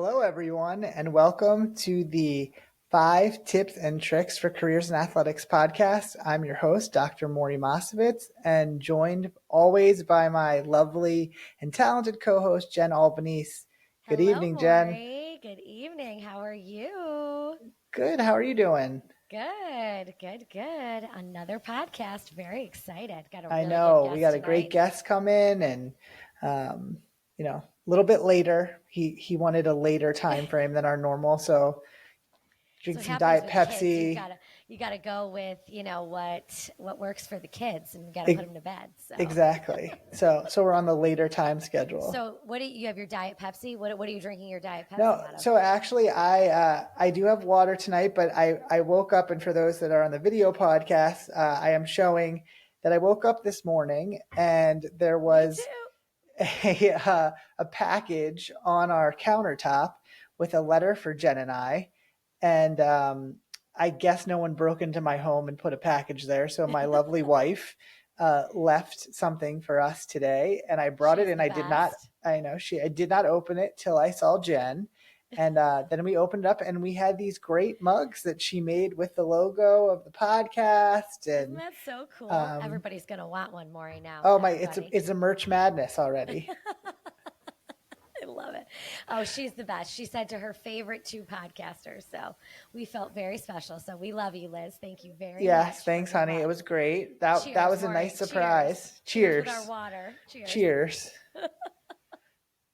Hello, everyone, and welcome to the 5 Tips and Tricks for Careers in Athletics podcast. I'm your host, Dr. Morey Mossovitz, and joined always by my lovely and talented co-host, Jen Albanese. Good evening, Jen. Morey. Good evening. How are you? Good. How are you doing? Good. Another podcast. Very excited. Got a I really know. good guest We got a tonight. great guest come in and, a little bit later. He wanted a later time frame than our normal, so drink some Diet Pepsi. Kids, you gotta go with what works for the kids, and you gotta put them to bed. So. Exactly. So we're on the later time schedule. So what do you have your Diet Pepsi? What are you drinking your Diet Pepsi No, out of? so actually I do have water tonight, but I woke up, and for those that are on the video podcast, I am showing that I woke up this morning and there was a package on our countertop with a letter for Jen and I. And I guess no one broke into my home and put a package there. So my lovely wife left something for us today, and I brought it, and I did not open it till I saw Jen. And then we opened it up, and we had these great mugs that she made with the logo of the podcast. And Isn't that so cool? Everybody's gonna want one, Morey, now. Oh my, it's a merch madness already. I love it. Oh, she's the best. She said to her favorite 2 podcasters. So we felt very special. So we love you, Liz. Thank you very much. Yes, thanks, honey. It was great. That was a nice surprise. Cheers. With our water. Cheers.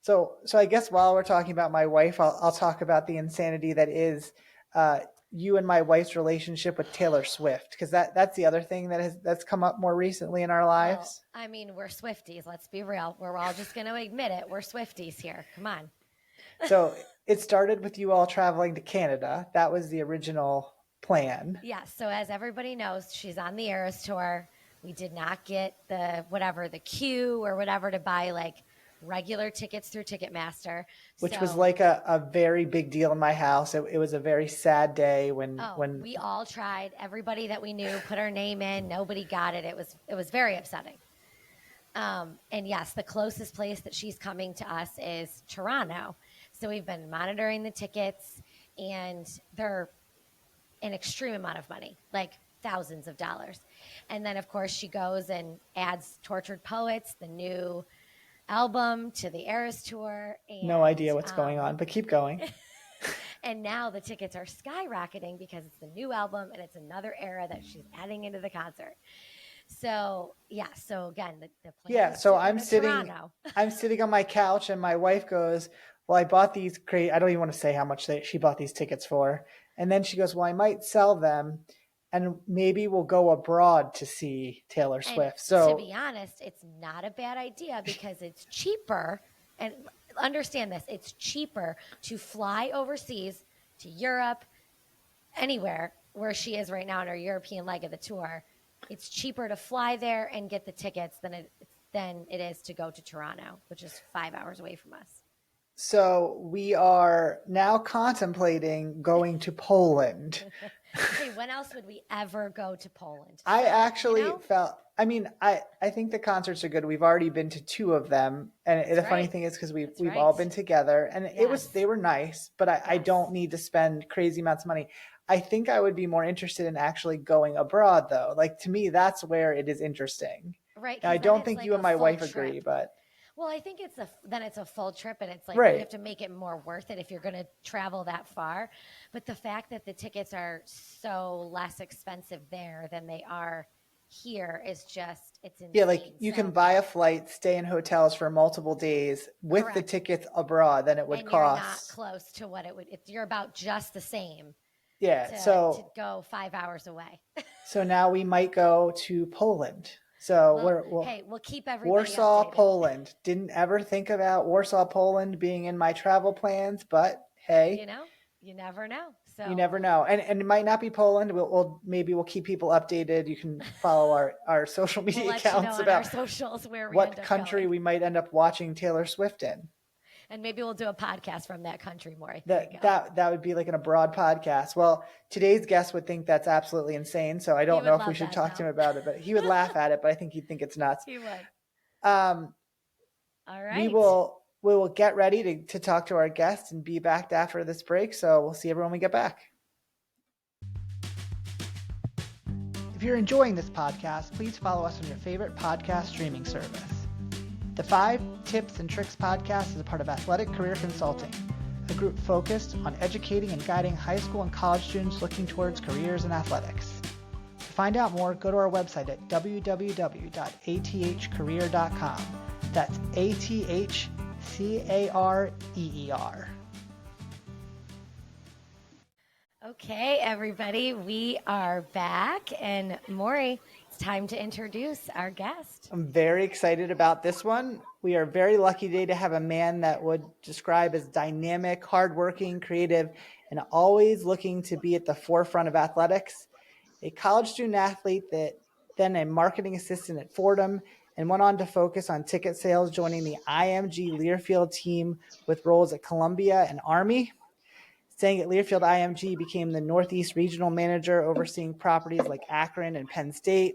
So I guess while we're talking about my wife, I'll talk about the insanity that is you and my wife's relationship with Taylor Swift, because that's the other thing that's come up more recently in our lives. Well, I mean, we're Swifties. Let's be real. We're all just going to admit it. We're Swifties here. Come on. So it started with you all traveling to Canada. That was the original plan. Yeah. So as everybody knows, she's on the Eras tour. We did not get the queue or whatever to buy regular tickets through Ticketmaster, which was like a very big deal in my house. It was a very sad day when we all tried. Everybody that we knew put our name in. Nobody got it. It was very upsetting. And yes, the closest place that she's coming to us is Toronto. So we've been monitoring the tickets, and they're an extreme amount of money, like thousands of dollars. And then of course she goes and adds Tortured Poets, the new album, to the Eras tour. And, no idea what's going on, but keep going. And now the tickets are skyrocketing because it's the new album and it's another era that she's adding into the concert. So yeah, so again, the plan. So I'm sitting on my couch, and my wife goes, "Well, I bought these I don't even want to say how much she bought these tickets for." And then she goes, "Well, I might sell them, and maybe we'll go abroad to see Taylor Swift." So to be honest, it's not a bad idea because it's cheaper. And understand this, it's cheaper to fly overseas to Europe, anywhere where she is right now in her European leg of the tour. It's cheaper to fly there and get the tickets than it is to go to Toronto, which is 5 hours away from us. So we are now contemplating going to Poland. Hey, when else would we ever go to Poland? I actually I think the concerts are good. We've already been to 2 of them. And the funny thing is, because we've all been together, and they were nice, but I don't need to spend crazy amounts of money. I think I would be more interested in actually going abroad, though. Like, to me, that's where it is interesting. Right. Now, I don't think you and my wife agree, but. Well, I think it's a full trip, and it's right. You have to make it more worth it if you're going to travel that far. But the fact that the tickets are so less expensive there than they are here is just, it's insane. Yeah, like you can buy a flight, stay in hotels for multiple days with the tickets abroad than it would cost. You're not close to what it would. You're about just the same. Yeah, to go 5 hours away. So now we might go to Poland. So we'll keep everybody Warsaw, updated. Poland. Didn't ever think about Warsaw, Poland being in my travel plans, but hey, you never know. So you never know, and it might not be Poland. We'll keep people updated. You can follow our social media accounts about our socials where what country we might end up watching Taylor Swift in. And maybe we'll do a podcast from that country, Morey. That would be like an abroad podcast. Well, today's guest would think that's absolutely insane, so I don't know if we should talk to him about it, but he would laugh at it, but I think he'd think it's nuts. He would. All right. We will we will get ready to talk to our guests and be back after this break. So we'll see everyone when we get back. If you're enjoying this podcast, please follow us on your favorite podcast streaming service. The 5 Tips and Tricks podcast is a part of Athletic Career Consulting, a group focused on educating and guiding high school and college students looking towards careers in athletics. To find out more, go to our website at www.athcareer.com. That's ATHCAREER. Okay, everybody, we are back, and Morey, it's time to introduce our guest. I'm very excited about this one. We are very lucky today to have a man that would describe as dynamic, hardworking, creative, and always looking to be at the forefront of athletics. A college student athlete that then a marketing assistant at Fordham and went on to focus on ticket sales, joining the IMG Learfield team with roles at Columbia and Army. Staying at Learfield IMG, became the Northeast Regional Manager, overseeing properties like Akron and Penn State.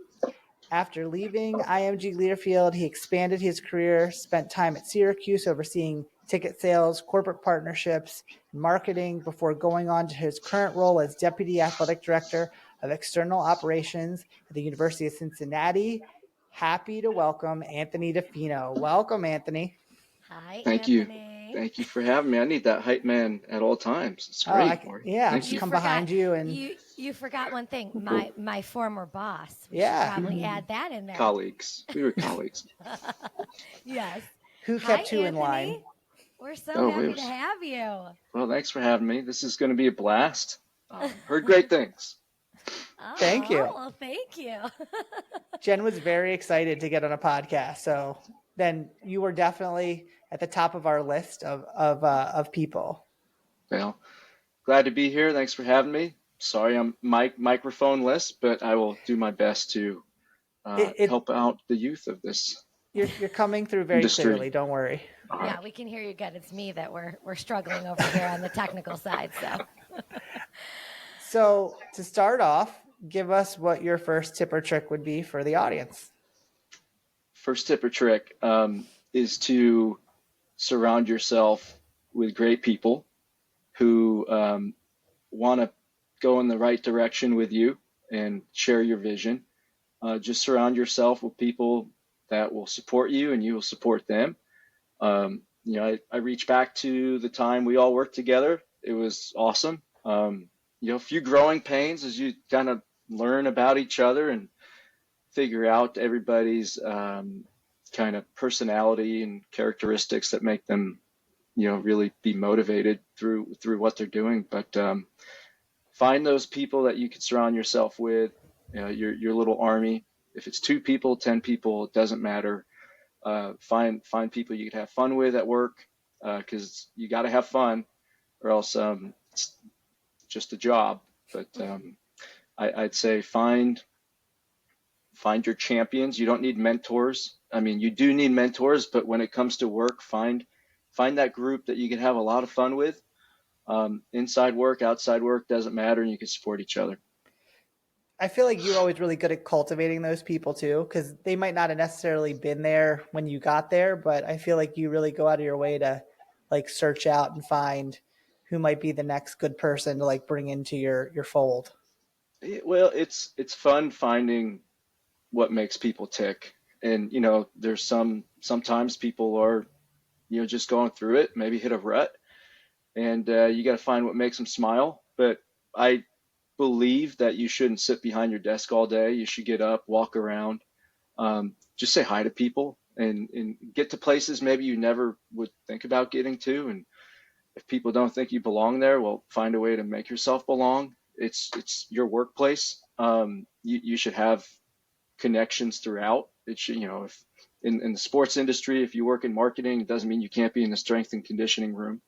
After leaving IMG Learfield, he expanded his career, spent time at Syracuse overseeing ticket sales, corporate partnerships, and marketing before going on to his current role as Deputy Athletic Director of External Operations at the University of Cincinnati. Happy to welcome Anthony DiFino. Welcome, Anthony. Hi, Thank Anthony. you. Thank you for having me. I need that hype man at all times. It's great. I'll just come behind you. And you forgot one thing. My former boss. We Yeah. should probably add that in there. Colleagues. We were colleagues. Yes. Who kept you in Anthony. line? We're so happy it to was- have you. Well, thanks for having me. This is going to be a blast. Heard great things. Thank you. Well, thank you. Jen was very excited to get on a podcast. So then you were definitely at the top of our list of people. Well, glad to be here. Thanks for having me. Sorry I'm microphone-less, but I will do my best to help out the youth of this. You're coming through very industry. clearly. Don't worry. All right. Yeah, we can hear you good. It's me that we're struggling over here on the technical side. So to start off, give us what your first tip or trick would be for the audience. First tip or trick is to surround yourself with great people who want to go in the right direction with you and share your vision. Just surround yourself with people that will support you and you will support them. I reach back to the time we all worked together. It was awesome. A few growing pains as you kind of learn about each other and figure out everybody's kind of personality and characteristics that make them, really be motivated through what they're doing. But find those people that you can surround yourself with, your little army. If it's 2 people, 10 people, it doesn't matter. Find people you can have fun with at work, because you got to have fun, or else it's just a job. But I'd say find your champions. You don't need mentors. I mean, you do need mentors, but when it comes to work, find that group that you can have a lot of fun with. Inside work, outside work, doesn't matter, and you can support each other. I feel like you're always really good at cultivating those people too, because they might not have necessarily been there when you got there, but I feel like you really go out of your way to like search out and find who might be the next good person to like bring into your fold. Well, it's fun finding what makes people tick. And, there's sometimes people are, just going through it, maybe hit a rut, and you got to find what makes them smile. But I believe that you shouldn't sit behind your desk all day. You should get up, walk around, just say hi to people and get to places maybe you never would think about getting to. And if people don't think you belong there, well, find a way to make yourself belong. It's your workplace. You should have connections throughout. It should, if in the sports industry, if you work in marketing, it doesn't mean you can't be in the strength and conditioning room.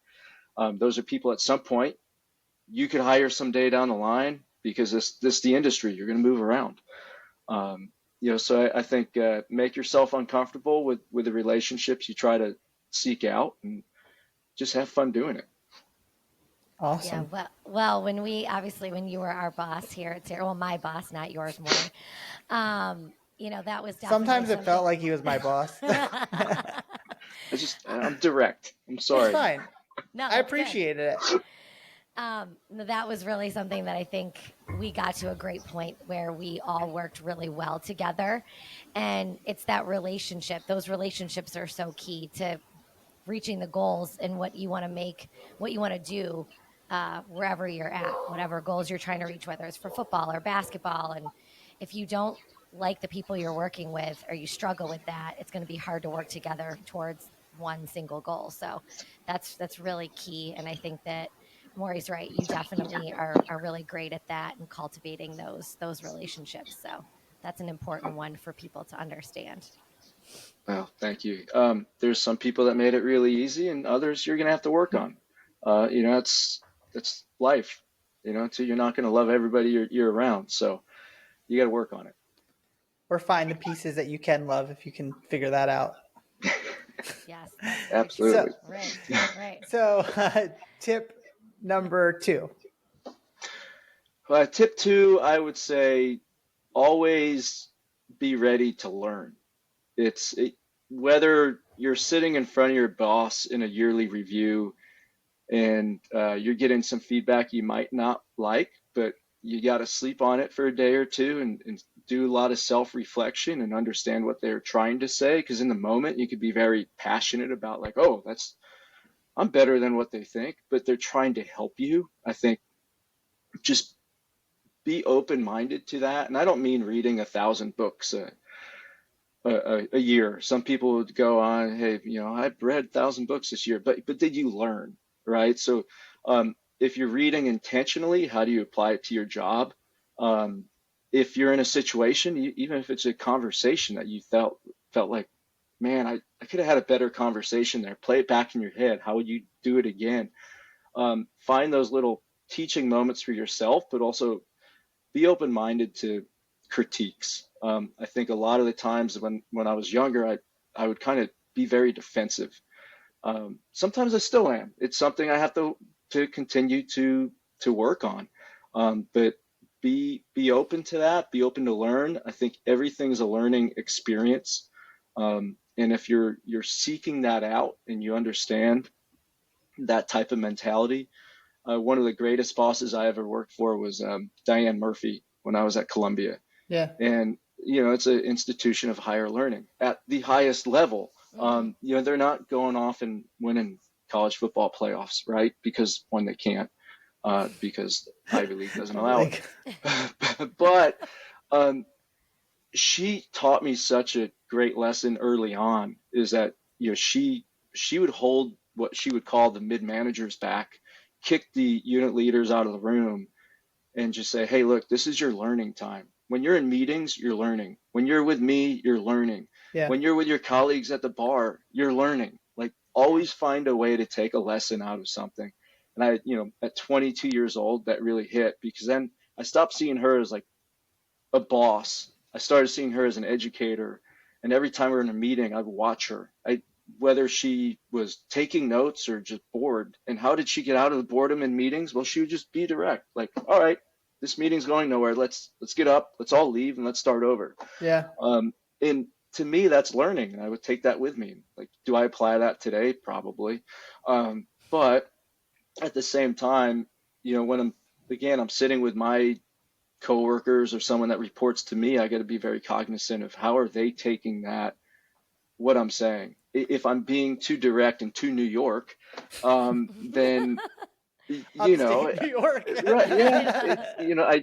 Those are people at some point you could hire someday down the line, because this is the industry. You're going to move around. So I think make yourself uncomfortable with the relationships you try to seek out, and just have fun doing it. Awesome. Yeah, well, when you were our boss here at Syracuse, well, my boss, not yours, Morey. That was definitely Sometimes it felt like he was my boss. I'm direct. I'm sorry. It's fine. No, I that's appreciated it. good. That was really something that I think we got to a great point where we all worked really well together. And it's that relationship. Those relationships are so key to reaching the goals and what you want to make, what you want to do wherever you're at, whatever goals you're trying to reach, whether it's for football or basketball. And if you don't like the people you're working with or you struggle with that, it's going to be hard to work together towards one single goal. So that's really key. And I think that Morey's right. You definitely are really great at that and cultivating those relationships. So that's an important one for people to understand. Well, thank you. There's some people that made it really easy, and others you're gonna have to work on. It's life. So you're not gonna love everybody you're around. So you got to work on it. Or find the pieces that you can love if you can figure that out. Yes, Absolutely. Right. So, tip number 2. Tip 2, I would say, always be ready to learn. Whether you're sitting in front of your boss in a yearly review and you're getting some feedback you might not like, but you got to sleep on it for a day or two and do a lot of self-reflection and understand what they're trying to say. Because in the moment, you could be very passionate about like, oh, I'm better than what they think, but they're trying to help you. I think just be open-minded to that. And I don't mean reading 1,000 books a year. Some people would go on, hey, I've read 1,000 books this year, but did you learn, right? So if you're reading intentionally, how do you apply it to your job? If you're in a situation, even if it's a conversation that you felt like, man, I could have had a better conversation there. Play it back in your head. How would you do it again? Find those little teaching moments for yourself, but also be open-minded to critiques. I think a lot of the times when I was younger, I would kind of be very defensive. Sometimes I still am. It's something I have to continue to work on. But be open to that. Be open to learn. I think everything's a learning experience. And if you're seeking that out and you understand that type of mentality, one of the greatest bosses I ever worked for was Diane Murphy when I was at Columbia. Yeah. And it's an institution of higher learning at the highest level. They're not going off and winning college football playoffs, right? Because one, they can't, because Ivy League doesn't allow it. But she taught me such a great lesson early on, is that she would hold what she would call the mid managers back, kick the unit leaders out of the room, and just say, hey, look, this is your learning time. When you're in meetings, you're learning. When you're with me, you're learning. Yeah. When you're with your colleagues at the bar, you're learning. Like, always find a way to take a lesson out of something. And at 22 years old, that really hit, because then I stopped seeing her as like a boss. I started seeing her as an educator. And every time we were in a meeting, I'd watch her. Whether she was taking notes or just bored. And how did she get out of the boredom in meetings? Well, she would just be direct. Like, all right, this meeting's going nowhere. Let's get up. Let's all leave and let's start over. Yeah. And to me, that's learning. And I would take that with me. Like, do I apply that today? Probably. But at the same time, when I'm sitting with my coworkers or someone that reports to me, I got to be very cognizant of how are they taking what I'm saying. If I'm being too direct and too New York, then New York. Right? Yeah.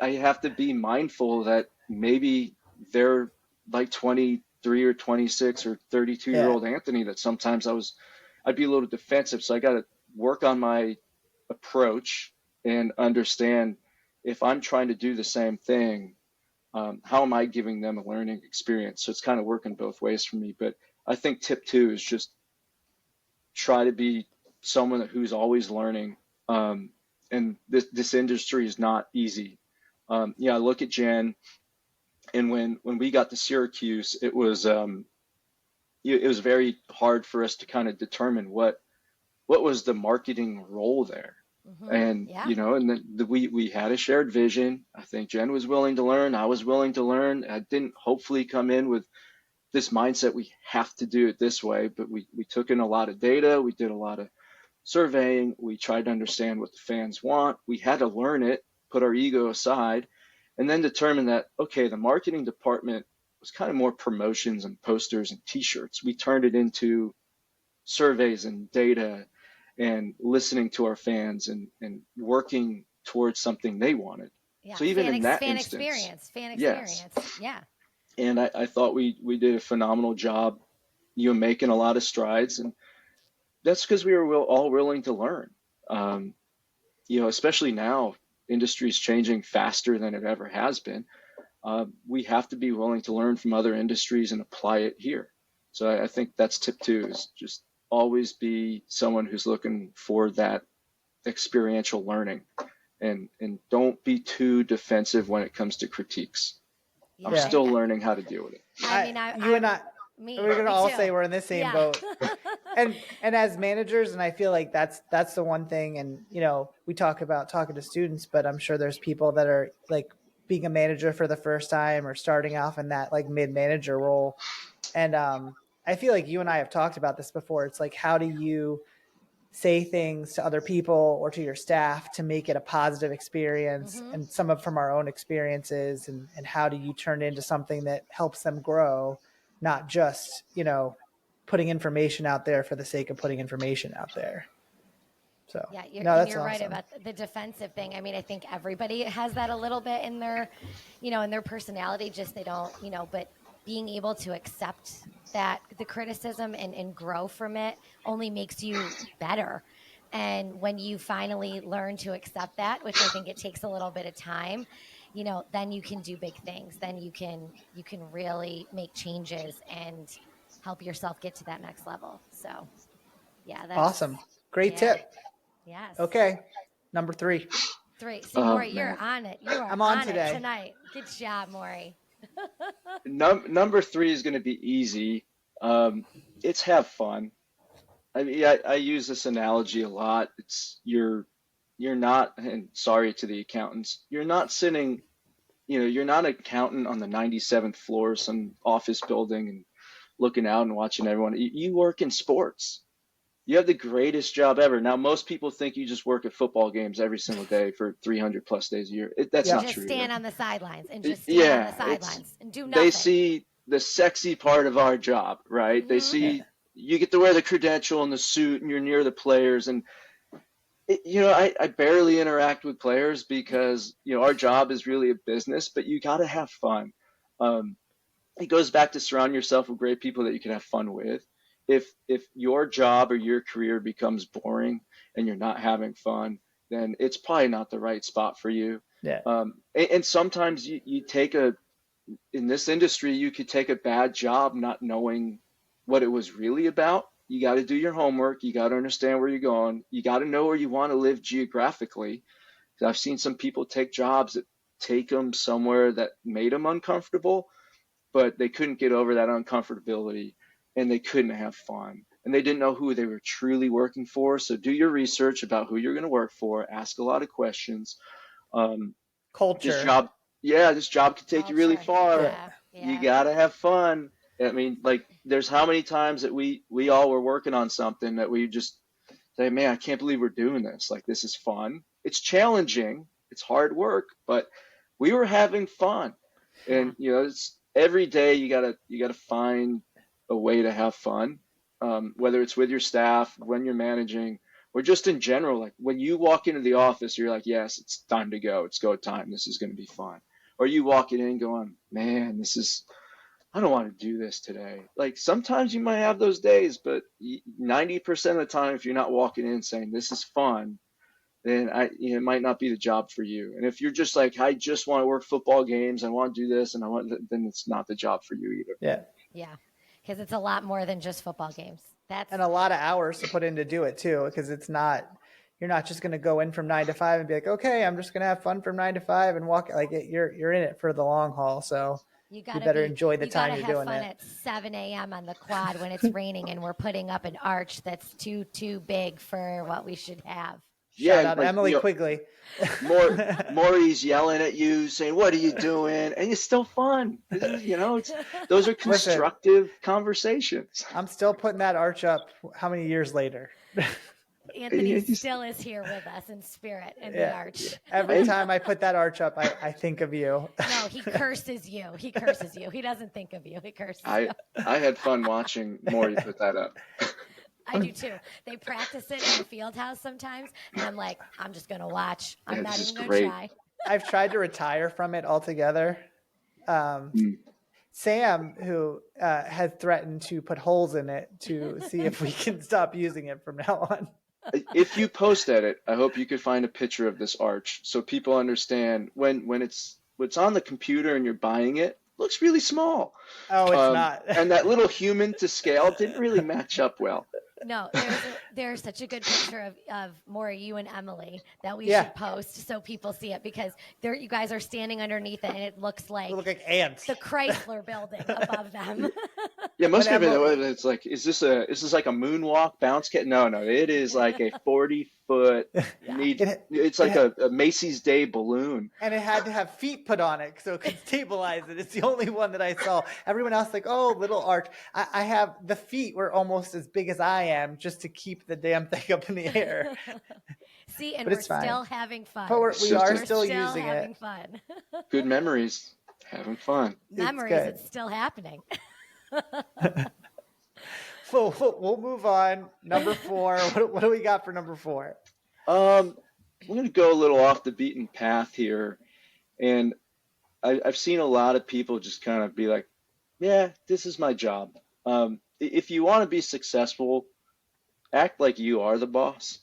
I have to be mindful that maybe they're like 23 or 26 or 32-year-old Anthony. That sometimes I'd be a little defensive. So I got to work on my approach and understand if I'm trying to do the same thing, how am I giving them a learning experience? So it's kind of working both ways for me. But I think tip 2 is just try to be someone who's always learning. And this industry is not easy. I look at Jen, and when we got to Syracuse, it was very hard for us to kind of determine what was the marketing role there. And and then we had a shared vision. I think Jen was willing to learn. I was willing to learn. I didn't hopefully come in with this mindset, we have to do it this way, but we took in a lot of data. We did a lot of surveying. We tried to understand what the fans want. We had to learn it, put our ego aside, and then determine that, okay, the marketing department was kind of more promotions and posters and t-shirts. We turned it into surveys and data and listening to our fans and working towards something they wanted. Yeah. So even in that fan instance, experience. yes. Yeah. And I thought we did a phenomenal job, making a lot of strides. And that's because we were all willing to learn. Especially now, industry's changing faster than it ever has been. We have to be willing to learn from other industries and apply it here. So I think that's tip 2, is just always be someone who's looking for that experiential learning, and don't be too defensive when it comes to critiques. Yeah. I'm still learning how to deal with it. We're gonna all say we're in the same boat. And as managers, and I feel like that's the one thing. And we talk about talking to students, but I'm sure there's people that are like being a manager for the first time or starting off in that like mid-manager role. And I feel like you and I have talked about this before. It's like, how do you say things to other people or to your staff to make it a positive experience, and some from our own experiences, and how do you turn it into something that helps them grow, not just, putting information out there for the sake of putting information out there. So yeah, you're awesome. Right about the defensive thing. I mean, I think everybody has that a little bit in their, in their personality, just they don't, but being able to accept that the criticism and grow from it only makes you better. And when you finally learn to accept that, which I think it takes a little bit of time, then you can do big things. Then you can really make changes and help yourself get to that next level. So yeah, that's awesome. Great tip. Yes. Okay. Number 3. See, Morey, you're on it. You are I'm on today. Tonight. Good job, Morey. Number 3 is going to be easy. It's have fun. I mean, I use this analogy a lot. It's you're not, and sorry to the accountants, you're not sitting, you're not an accountant on the 97th floor of some office building and looking out and watching everyone. You work in sports. You have the greatest job ever. Now, most people think you just work at football games every single day for 300 plus days a year. That's not true. Just stand on the sidelines and just stand on the sidelines and do nothing. They see the sexy part of our job, right? Mm-hmm. They see you get to wear the credential and the suit and you're near the players. And, I barely interact with players because, our job is really a business, but you got to have fun. It goes back to surround yourself with great people that you can have fun with. If your job or your career becomes boring and you're not having fun, then it's probably not the right spot for you. Yeah. And sometimes you take in this industry, you could take a bad job not knowing what it was really about. You got to do your homework. You got to understand where you're going. You got to know where you want to live geographically. I've seen some people take jobs that take them somewhere that made them uncomfortable, but they couldn't get over that uncomfortability. And they couldn't have fun, and they didn't know who they were truly working for. So do your research about who you're going to work for. Ask a lot of questions. Culture. This job could take you really far. Yeah. You got to have fun. I mean, like, there's how many times that we all were working on something that we just say, man, I can't believe we're doing this. Like, this is fun. It's challenging. It's hard work, but we were having fun. And, it's every day you gotta find a way to have fun, whether it's with your staff, when you're managing, or just in general. Like, when you walk into the office, you're like, yes, it's time to go. It's go time. This is going to be fun. Or you walking in going, man, I don't want to do this today. Like, sometimes you might have those days, but 90% of the time, if you're not walking in saying this is fun, then it might not be the job for you. And if you're just like, I just want to work football games, I want to do this, and then it's not the job for you either. Yeah. Yeah. Because it's a lot more than just football games. And a lot of hours to put in to do it too, because you're not just going to go in from 9 to 5 and be like, okay, I'm just going to have fun from 9 to 5 and walk. Like, you're in it for the long haul. So you better enjoy the time you're doing it. You got to have fun at 7 a.m. on the quad when it's raining and we're putting up an arch that's too big for what we should have. Shout Yeah, out like, Emily Quigley. Morey's yelling at you, saying, "What are you doing?" And it's still fun. Those are constructive conversations. I'm still putting that arch up. How many years later? Anthony still is here with us in spirit in the arch. Every time I put that arch up, I think of you. No, he curses you. He curses you. He doesn't think of you. He curses you. I had fun watching Morey put that up. I do too. They practice it in the field house sometimes, and I'm like, I'm just going to watch. I'm not even going to try. I've tried to retire from it altogether. Sam, who has threatened to put holes in it to see if we can stop using it from now on. If you post at it, I hope you could find a picture of this arch so people understand when it's on the computer and you're buying it, looks really small. Oh, it's not. And that little human to scale didn't really match up well. No, there's such a good picture of Morey, you and Emily that we should post so people see it, because you guys are standing underneath it and it looks like ants. The Chrysler building above them. Yeah, most people, it's like, is this like a moonwalk bounce kit? No, it is like a 40-foot. It's like a Macy's Day balloon. And it had to have feet put on it so it could stabilize it. It's the only one that I saw. Everyone else like, oh, little arch. I have the feet were almost as big as I am just to keep the damn thing up in the air. See, and we're still having fun. But we are still using having it. Fun. Good memories. Having fun. Memories, it's still happening. We'll move on. Number 4. What do we got for number 4? I'm going to go a little off the beaten path here. And I've seen a lot of people just kind of be like, yeah, this is my job. If you want to be successful, act like you are the boss.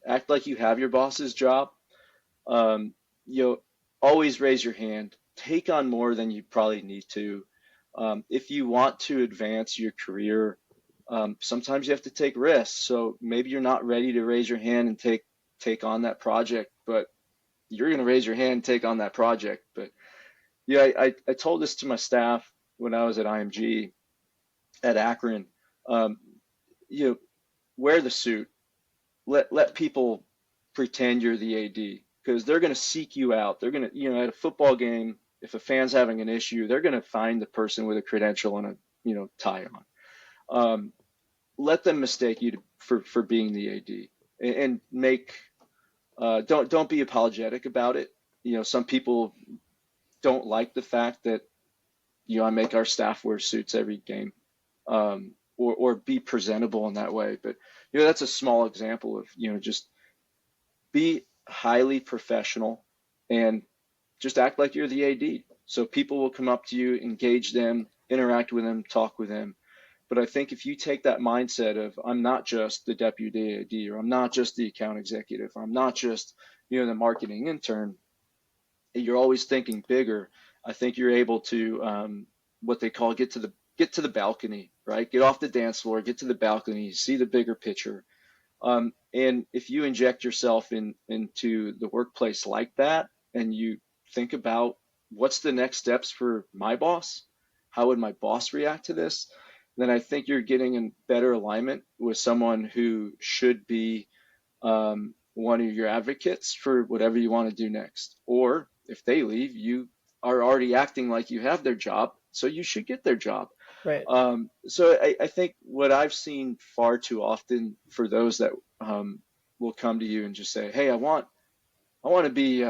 Act like you have your boss's job. Always raise your hand. Take on more than you probably need to. If you want to advance your career, sometimes you have to take risks. So maybe you're not ready to raise your hand and take on that project, but you're going to raise your hand and take on that project. But yeah, I told this to my staff when I was at IMG at Akron. Wear the suit. Let people pretend you're the AD, because they're going to seek you out. They're going to, at a football game, if a fan's having an issue, they're going to find the person with a credential and a tie on. Let them mistake you for being the AD, and don't be apologetic about it. Some people don't like the fact that I make our staff wear suits every game, or be presentable in that way. But that's a small example of just be highly professional and just act like you're the AD. So people will come up to you, engage them, interact with them, talk with them. But I think if you take that mindset of, I'm not just the deputy AD, or I'm not just the account executive, or I'm not just, the marketing intern, you're always thinking bigger. I think you're able to, what they call get to the balcony, right? Get off the dance floor, get to the balcony, see the bigger picture. And if you inject yourself into the workplace like that, and you think about what's the next steps for my boss, how would my boss react to this, then I think you're getting in better alignment with someone who should be one of your advocates for whatever you want to do next. Or if they leave, you are already acting like you have their job, so you should get their job. Right. So I think what I've seen far too often for those that will come to you and just say, hey, I want to be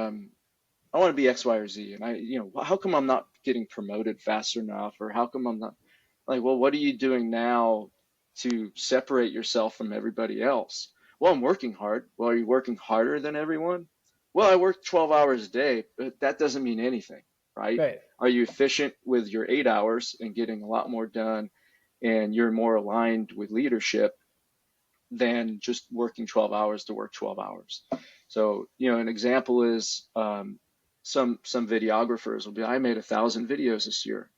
X, Y, or Z, and how come I'm not getting promoted fast enough, or how come I'm not, like, well, what are you doing now to separate yourself from everybody else? Well, I'm working hard. Well, are you working harder than everyone? Well, I work 12 hours a day, but that doesn't mean anything, right? Are you efficient with your 8 hours and getting a lot more done, and you're more aligned with leadership than just working 12 hours to work 12 hours? So, an example is some videographers will be, I made 1,000 videos this year.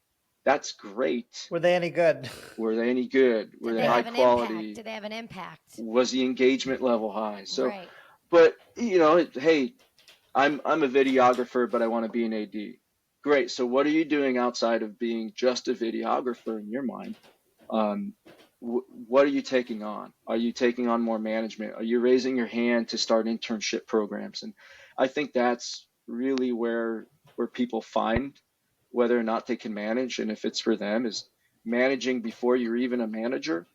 That's great. Were they any good? Were they any good? Were they high quality? Did they have an impact? Was the engagement level high? So, but hey, I'm a videographer, but I want to be an AD. Great. So what are you doing outside of being just a videographer in your mind? what are you taking on? Are you taking on more management? Are you raising your hand to start internship programs? And I think that's really where people find whether or not they can manage, and if it's for them, is managing before you're even a manager,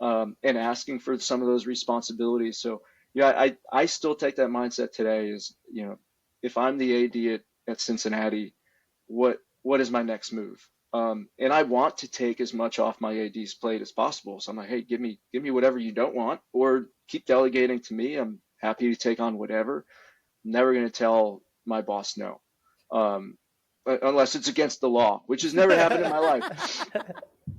and asking for some of those responsibilities. So yeah, I still take that mindset today is, if I'm the AD at Cincinnati, what is my next move? And I want to take as much off my AD's plate as possible. So I'm like, hey, give me whatever you don't want, or keep delegating to me. I'm happy to take on whatever. I'm never going to tell my boss no, unless it's against the law, which has never happened in my life.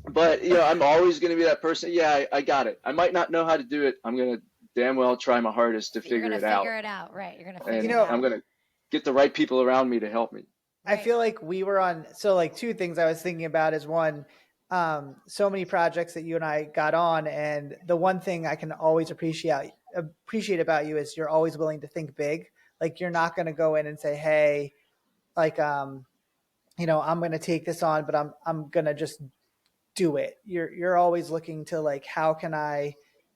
But I'm always going to be that person. Yeah, I got it. I might not know how to do it. I'm going to damn well try my hardest to figure it out. Figure it out, right? You're going to figure it out. I'm going to get the right people around me to help me. I feel like we were on, so like two things I was thinking about is one, so many projects that you and I got on, and the one thing I can always appreciate about you is you're always willing to think big. Like you're not going to go in and say, hey, like, I'm going to take this on, but I'm going to just do it. You're always looking to like, how can I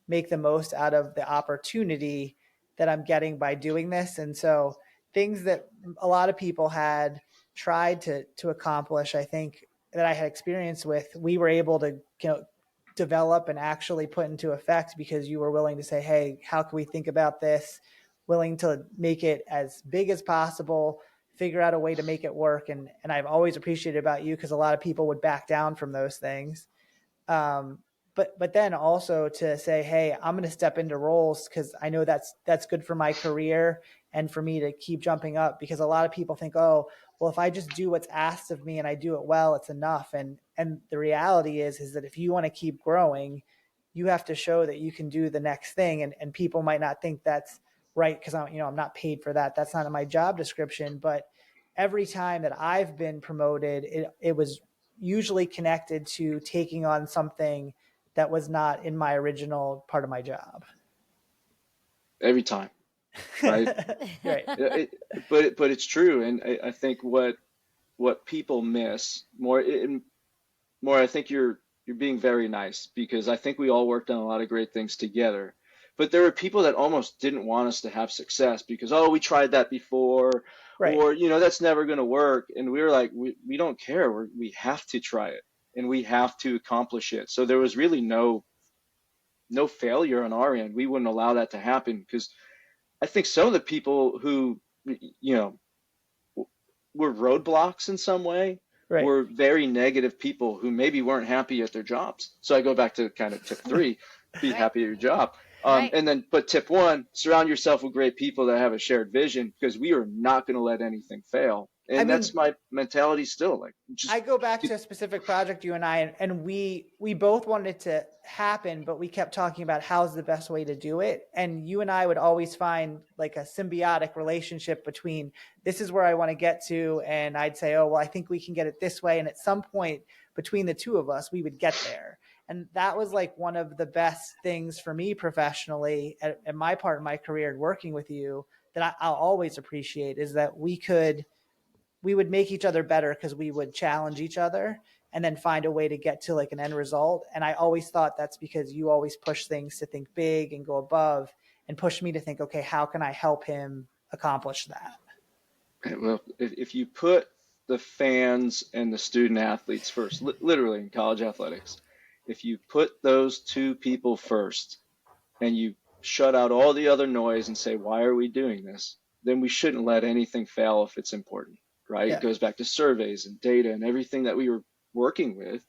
make the most out of the opportunity that I'm getting by doing this? And so things that a lot of people had tried to accomplish, I think that I had experience with, we were able to develop and actually put into effect because you were willing to say, hey, how can we think about this? Willing to make it as big as possible, figure out a way to make it work. And I've always appreciated about you because a lot of people would back down from those things. But then also to say, hey, I'm going to step into roles because I know that's good for my career and for me to keep jumping up, because a lot of people think, oh, well, if I just do what's asked of me and I do it well, it's enough. And the reality is that if you want to keep growing, you have to show that you can do the next thing. And people might not think that's right because I'm not paid for that. That's not in my job description. But every time that I've been promoted, it was usually connected to taking on something that was not in my original part of my job. Every time, right? Right. But it's true, and I think what people miss more. I think you're being very nice, because I think we all worked on a lot of great things together. But there were people that almost didn't want us to have success because, oh, we tried that before, right, or that's never going to work. And we were like, we don't care. We have to try it, and we have to accomplish it. So there was really no failure on our end. We wouldn't allow that to happen, because I think some of the people who were roadblocks in some way, right, were very negative people who maybe weren't happy at their jobs. So I go back to kind of tip 3, be happy at your job. Right. And then, but tip 1, surround yourself with great people that have a shared vision, because we are not going to let anything fail. And that's my mentality still. Like, I go back to a specific project, you and I, and we both wanted it to happen, but we kept talking about how's the best way to do it. And you and I would always find like a symbiotic relationship between, this is where I want to get to. And I'd say, oh, well, I think we can get it this way. And at some point between the two of us, we would get there. And that was like one of the best things for me professionally at my part of my career and working with you that I'll always appreciate, is that we would make each other better because we would challenge each other and then find a way to get to like an end result. And I always thought that's because you always push things to think big and go above, and push me to think, okay, how can I help him accomplish that? Well, if you put the fans and the student athletes first, literally in college athletics, if you put those two people first and you shut out all the other noise and say, why are we doing this? Then we shouldn't let anything fail if it's important, right? Yeah. It goes back to surveys and data and everything that we were working with.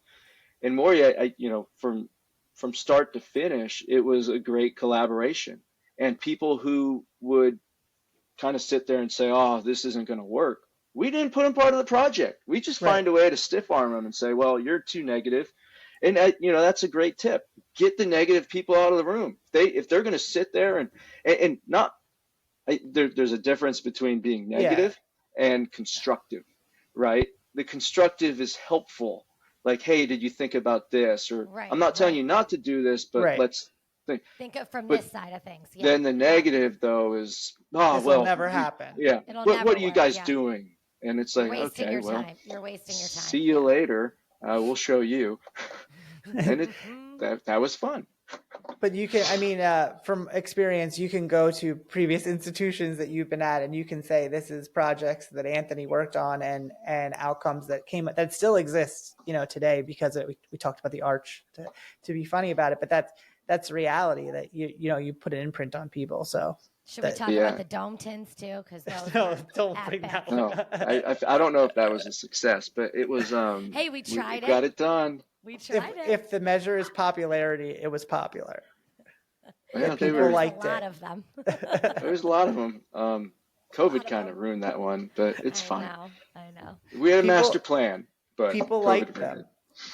And Morey, from start to finish, it was a great collaboration. And people who would kind of sit there and say, oh, this isn't going to work, we didn't put them part of the project. We just find a way to stiff arm them and say, well, you're too negative. And that's a great tip. Get the negative people out of the room. If they're going to sit there and not, there's a difference between being negative and constructive, right? The constructive is helpful. Like, hey, did you think about this? Or I'm not telling you not to do this, but let's think of from this side of things. Yeah. Then the negative though is, this will never happen. Yeah. What are you guys doing? And it's like, okay, you're wasting your time. See you later. We'll show you. And that was fun. But you can, I mean, from experience, you can go to previous institutions that you've been at, and you can say this is projects that Anthony worked on and outcomes that still exist, today, because we talked about the arch to be funny about it, but that's reality that you put an imprint on people. So should we talk about the dome tins too? Because no, don't bring that one. No, I don't know if that was a success, but it was. Hey, we tried it. Got it done. We tried it. If the measure is popularity, it was popular. Yeah, people liked it. A lot of them. There was a lot of them. COVID kind of ruined that one, but it's fine. I know. We had a master plan, but people liked them.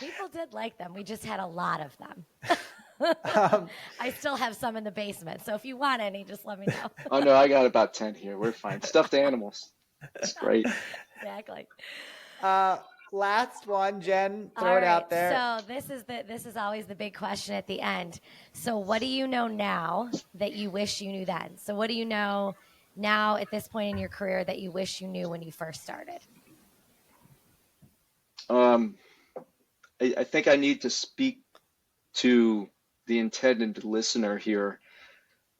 People did like them. We just had a lot of them. I still have some in the basement, so if you want any, just let me know. Oh no, I got about 10 here. We're fine. Stuffed animals. It's great. Exactly. Last one, Jen, throw it out there. So this is always the big question at the end. So what do you know now that you wish you knew then? So what do you know now at this point in your career that you wish you knew when you first started? I think I need to speak to the intended listener here.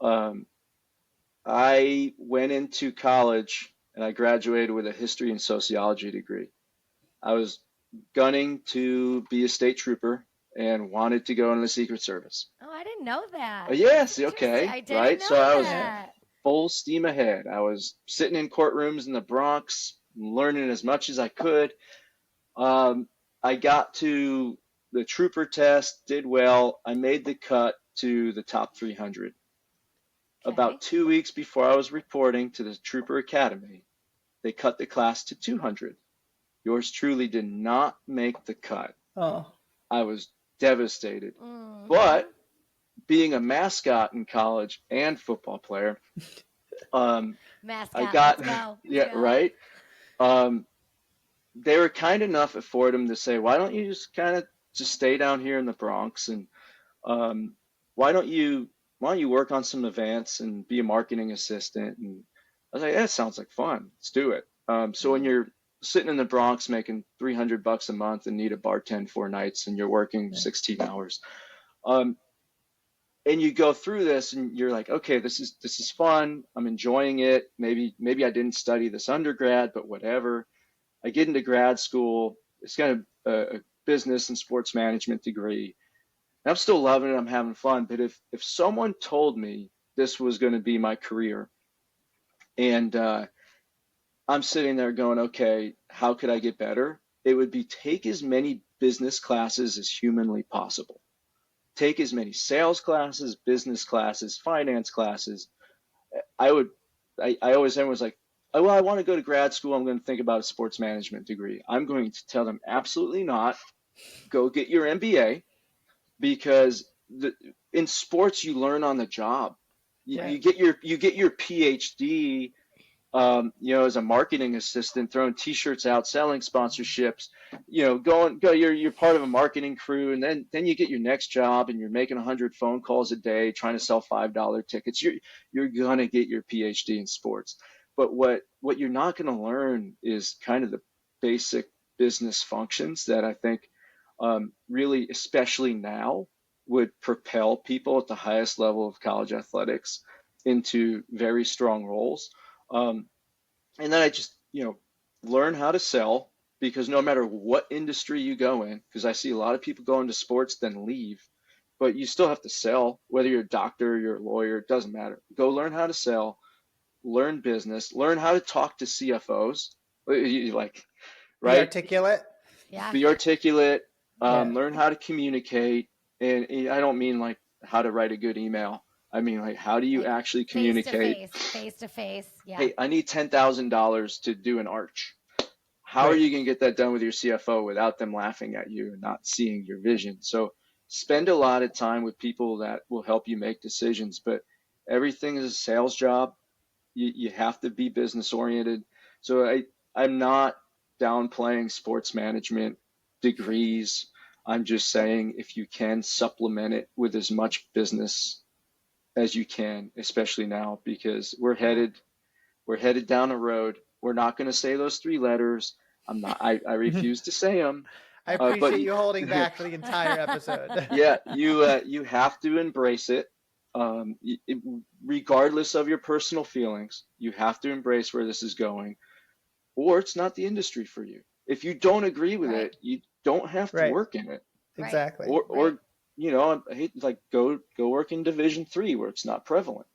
I went into college and I graduated with a history and sociology degree. I was gunning to be a state trooper and wanted to go into the Secret Service. Oh, I didn't know that. Yes, okay, I didn't right? know So I was that. full steam ahead. I was sitting in courtrooms in the Bronx, learning as much as I could. I got to the trooper test, did well. I made the cut to the top 300. Okay. About 2 weeks before I was reporting to the Trooper Academy, they cut the class to 200. Yours truly did not make the cut. Oh. I was devastated. But being a mascot in college and football player, mascot, I got, let's go. yeah, right. They were kind enough at Fordham to say, why don't you just stay down here in the Bronx, and why don't you work on some events and be a marketing assistant? And I was like, that sounds like fun. Let's do it. So when you're sitting in the Bronx making $300 a month and need a bartend 4 nights and you're working 16 hours, and you go through this and you're like, okay, this is fun. I'm enjoying it. Maybe I didn't study this undergrad, but whatever. I get into grad school. It's kind of a business and sports management degree. And I'm still loving it. I'm having fun. But if someone told me this was going to be my career, and I'm sitting there going, okay, how could I get better? It would be take as many business classes as humanly possible. Take as many sales classes, business classes, finance classes. I always was like, oh, well, I want to go to grad school. I'm going to think about a sports management degree. I'm going to tell them absolutely not. Go get your MBA, because in sports you learn on the job. You get your PhD, as a marketing assistant, throwing T-shirts out, selling sponsorships. You're part of a marketing crew, and then you get your next job, and you're making 100 phone calls a day trying to sell $5 tickets. You're gonna get your PhD in sports. But what you're not going to learn is kind of the basic business functions that I think really, especially now, would propel people at the highest level of college athletics into very strong roles. And then I just, learn how to sell, because no matter what industry you go in, because I see a lot of people go into sports then leave, but you still have to sell, whether you're a doctor, you're a lawyer, it doesn't matter. Go learn how to sell. Learn business, learn how to talk to CFOs, right? Be articulate. Yeah. Be articulate. Learn how to communicate, and I don't mean like how to write a good email. I mean like how do you actually communicate? Face to face. Yeah. Hey, I need $10,000 to do an arch. How are you going to get that done with your CFO without them laughing at you and not seeing your vision? So spend a lot of time with people that will help you make decisions. But everything is a sales job. You have to be business oriented. So I'm not downplaying sports management degrees. I'm just saying if you can supplement it with as much business as you can, especially now, because we're headed down a road. We're not going to say those 3 letters. I refuse to say them. I appreciate you holding back for the entire episode. Yeah, you have to embrace it. Regardless of your personal feelings, you have to embrace where this is going, or it's not the industry for you. If you don't agree with it, you don't have to work in it. Exactly. Or you know, I hate like go work in Division 3 where it's not prevalent.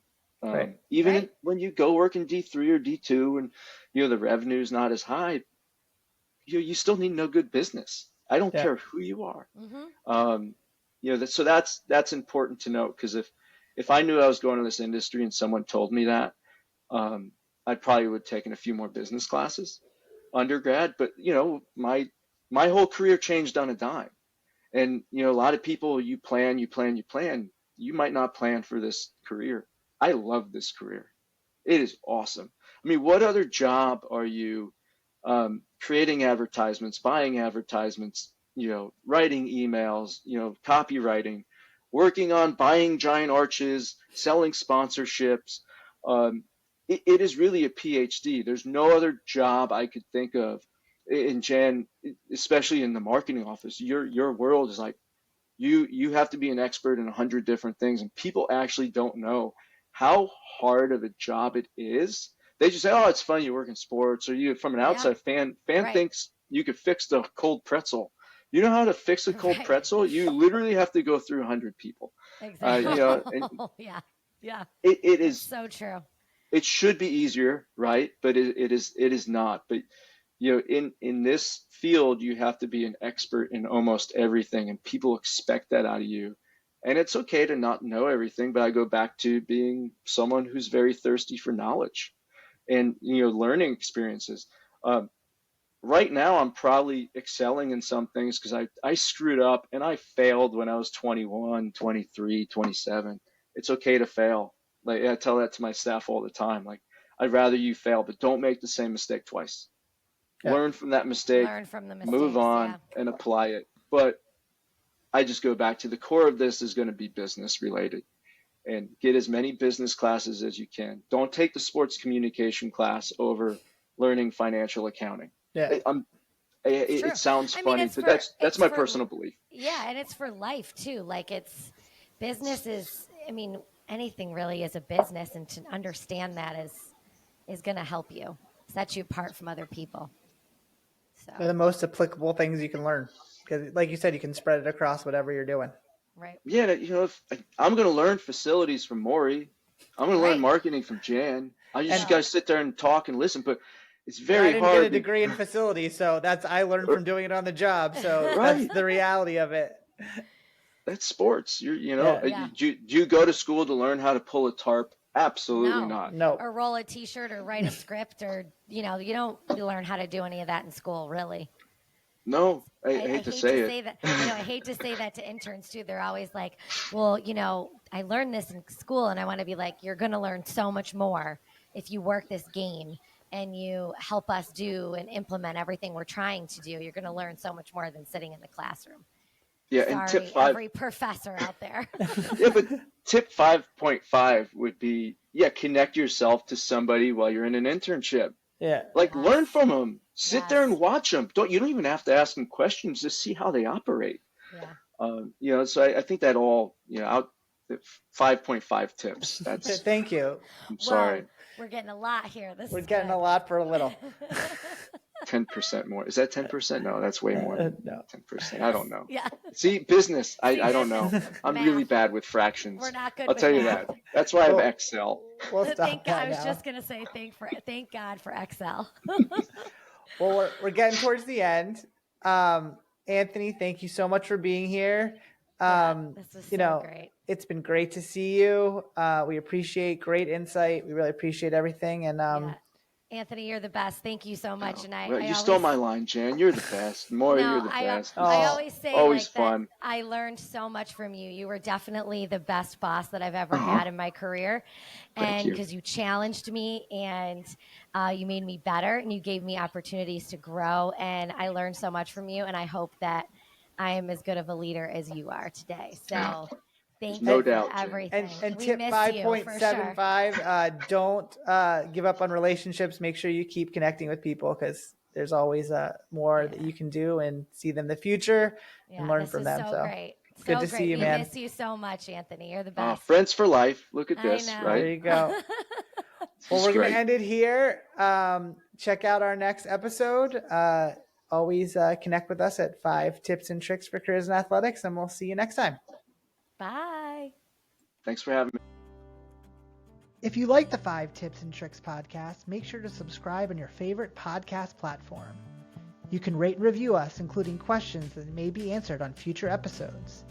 Even when you go work in D3 or D2 and you know the revenue's not as high, you still need to know good business. I don't care who you are. You know, so that's important to note, because if I knew I was going to this industry and someone told me that, I probably would have taken a few more business classes undergrad. But you know, my whole career changed on a dime. And you know, a lot of people, you plan, you might not plan for this career. I love this career. It is awesome. I mean, what other job are you creating advertisements, buying advertisements, you know, writing emails, you know, copywriting, working on buying giant arches, selling sponsorships? It is really a PhD. There's no other job I could think of. And Jan, especially in the marketing office, your world is like, you have to be an expert in 100 different things, and people actually don't know how hard of a job it is. They just say, oh, it's fun, you work in sports, or you, from an outside fan thinks you could fix the cold pretzel. You know how to fix a cold pretzel? You literally have to go through 100 people. Exactly. You know, yeah. It is so true. It should be easier, right? But it is not. But you know, in this field, you have to be an expert in almost everything, and people expect that out of you. And it's okay to not know everything, but I go back to being someone who's very thirsty for knowledge and, you know, learning experiences. Right now, I'm probably excelling in some things because I screwed up and I failed when I was 21, 23, 27. It's okay to fail. Like, I tell that to my staff all the time. Like, I'd rather you fail, but don't make the same mistake twice. Learn from that mistake, Learn from the mistakes, move on and apply it. But I just go back to the core of this is going to be business related, and get as many business classes as you can. Don't take the sports communication class over learning financial accounting. Yeah. It sounds funny, but that's my personal belief. Yeah. And it's for life too. Like, business is, I mean, anything really is a business, and to understand that is going to help you, set you apart from other people. So they're the most applicable things you can learn, because like you said, you can spread it across whatever you're doing. Right. Yeah. You know, if I'm going to learn facilities from Morey, I'm going to learn marketing from Jan. I just got to sit there and talk and listen, but it's very hard. I didn't get a degree in facilities, so I learned from doing it on the job. So that's the reality of it. That's sports. Do you go to school to learn how to pull a tarp? Absolutely not. No. Or roll a T-shirt or write a script, or, you know, you don't learn how to do any of that in school, really. No, I hate to say it. I hate to say that to interns too. They're always like, well, you know, I learned this in school, and I want to be like, you're going to learn so much more if you work this game and you help us do and implement everything we're trying to do. You're going to learn so much more than sitting in the classroom. Yeah, sorry, and tip 5, every professor out there. Yeah, but tip 5.5 would be, connect yourself to somebody while you're in an internship. Yeah. Like, learn from them. Sit there and watch them. You don't even have to ask them questions. Just see how they operate. Yeah. You know, so I think that all, you know, 5.5 tips. That's. Thank you. I'm sorry. We're getting a lot here. We're getting a lot for a little. 10% more. Is that 10%? No, that's way more. No. 10%. I don't know. Yeah. See, business. I don't know. I'm really bad with fractions. We're not good. I'll tell you that. That's why I have Excel. We'll stop I was just gonna say thank God for Excel. Well, we're getting towards the end. Anthony, thank you so much for being here. This was so great. It's been great to see you. We appreciate great insight. We really appreciate everything. And Anthony, you're the best. Thank you so much. And you stole my line, Jan. You're the best. Morey, you're the best. I always say always fun. I learned so much from you. You were definitely the best boss that I've ever had in my career. And because you challenged me, and you made me better, and you gave me opportunities to grow. And I learned so much from you. And I hope that I am as good of a leader as you are today. So thank you for everything. And tip 5.75, don't give up on relationships. Make sure you keep connecting with people, because there's always more that you can do and see them in the future and learn from them. So great. Good to see you, man. We miss you so much, Anthony. You're the best. Friends for life. Look at this, right? There you go. Well, we're going to end it here. Check out our next episode. Always connect with us at 5 Tips and Tricks for Careers in Athletics, and we'll see you next time. Bye. Thanks for having me. If you like the 5 Tips and Tricks podcast, make sure to subscribe on your favorite podcast platform. You can rate and review us, including questions that may be answered on future episodes.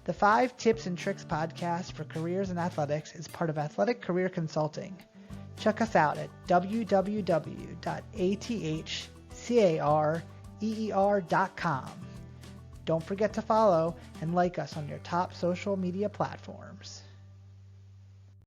The 5 Tips and Tricks podcast for Careers in Athletics is part of Athletic Career Consulting. Check us out at www.athcareer.com. Don't forget to follow and like us on your top social media platforms.